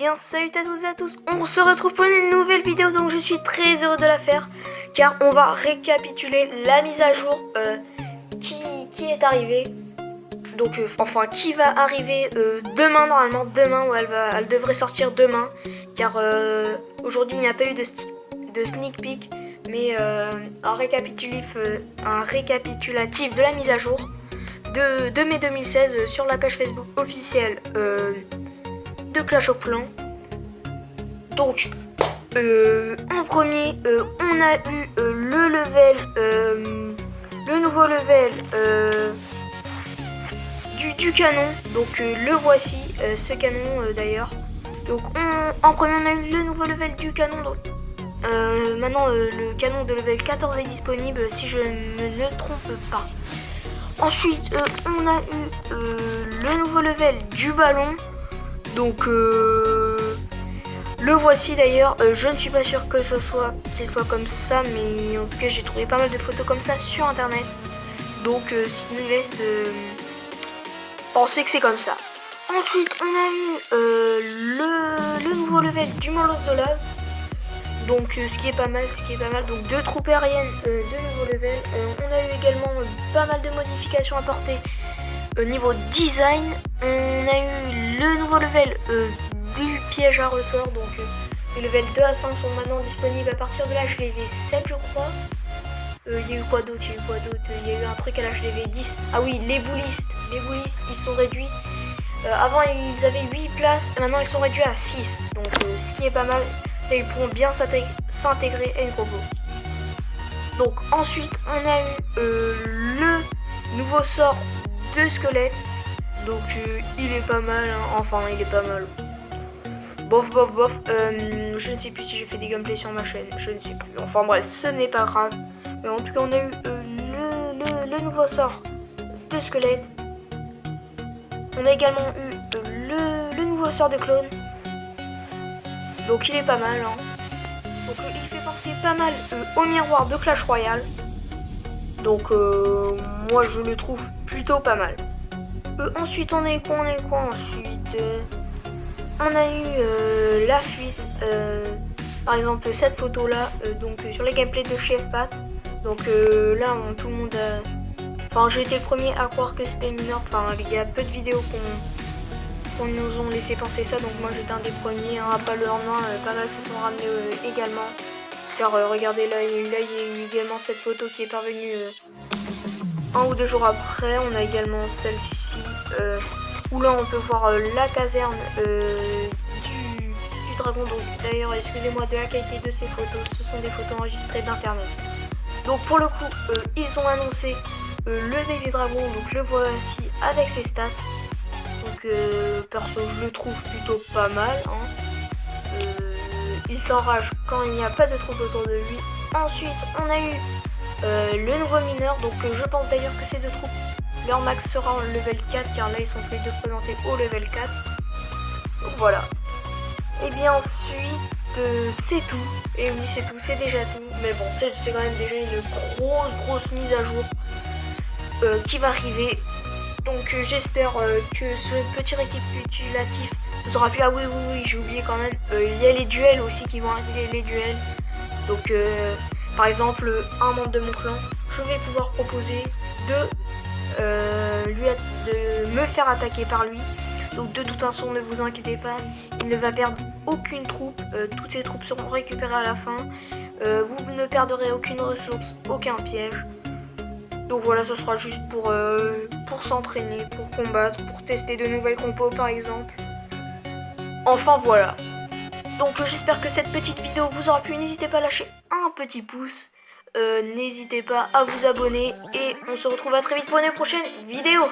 bien, salut à toutes et à tous, on se retrouve pour une nouvelle vidéo, donc je suis très heureux de la faire, car on va récapituler la mise à jour qui est arrivée, donc enfin qui va arriver demain normalement, demain, ou elle devrait sortir demain, car aujourd'hui il n'y a pas eu de sneak peek, mais un récapitulatif de la mise à jour de mai 2016 sur la page Facebook officielle de Clash of Clans. Donc en premier on a eu le level le nouveau level du canon, donc le voici, ce canon d'ailleurs. Donc en premier on a eu le nouveau level du canon, donc maintenant le canon de level 14 est disponible si je ne me trompe pas. Ensuite on a eu le nouveau level du ballon, donc le voici d'ailleurs. Je ne suis pas sûr que qu'il soit comme ça, mais en tout cas j'ai trouvé pas mal de photos comme ça sur internet, donc ce qui nous laisse penser que c'est comme ça. Ensuite on a eu le nouveau level du molosse de lave, donc ce qui est pas mal, donc 2 troupes aériennes de nouveau level. On a eu également pas mal de modifications apportées au niveau design. On a eu le nouveau level du piège à ressort, donc les levels 2 à 5 sont maintenant disponibles à partir de l'HDV 7 je crois. Il y a eu quoi d'autre, il y a eu un truc à l'HDV 10. Ah oui, les boulistes ils sont réduits. Avant ils avaient 8 places, maintenant ils sont réduits à 6, donc ce qui est pas mal, et ils pourront bien s'intégrer à une combo. Donc ensuite on a eu le nouveau sort de squelette, donc il est pas mal, hein. Enfin il est pas mal, bof. Je ne sais plus si j'ai fait des gameplays sur ma chaîne, je ne sais plus, enfin bref, ce n'est pas grave. Mais en tout cas on a eu le nouveau sort de squelette. On a également eu le nouveau sort de clone, donc il est pas mal, hein. Donc il fait penser pas mal au miroir de Clash Royale, donc moi je le trouve plutôt pas mal. Ensuite on a eu quoi, ensuite on a eu la fuite, par exemple cette photo là, donc sur les gameplays de Chef Pat. Donc là tout le monde enfin j'ai été le premier à croire que c'était mineur, enfin il y a peu de vidéos qu'on nous ont laissé penser ça, donc moi j'étais un des premiers, hein. Pas le lendemain, pas mal se sont ramenés également, car regardez là il y a eu également cette photo qui est parvenue 1 ou 2 jours après. On a également celle-ci où là on peut voir la caserne du dragon. Donc d'ailleurs excusez-moi de la qualité de ces photos, ce sont des photos enregistrées d'internet. Donc pour le coup ils ont annoncé le baby dragon, donc le voici avec ses stats. Donc perso je le trouve plutôt pas mal, hein. Il s'enrage quand il n'y a pas de troupe autour de lui. Ensuite on a eu le nouveau mineur, donc je pense d'ailleurs que ces 2 troupes, leur max sera en level 4, car là ils sont tous les 2 présentés au level 4. Donc voilà. Et bien ensuite c'est tout. Et oui c'est tout, c'est déjà tout. Mais bon c'est quand même déjà une grosse mise à jour qui va arriver. Donc j'espère que ce petit récapitulatif vous aura plu. Ah oui j'ai oublié quand même, il y a les duels aussi qui vont arriver, les duels. Donc par exemple un membre de mon clan, je vais pouvoir proposer de me faire attaquer par lui. Donc de toute façon ne vous inquiétez pas, il ne va perdre aucune troupe, toutes ses troupes seront récupérées à la fin. Vous ne perdrez aucune ressource, aucun piège. Donc voilà, ce sera juste pour s'entraîner, pour combattre, pour tester de nouvelles compos par exemple. Enfin voilà. Donc j'espère que cette petite vidéo vous aura plu. N'hésitez pas à lâcher un petit pouce. N'hésitez pas à vous abonner. Et on se retrouve à très vite pour une prochaine vidéo.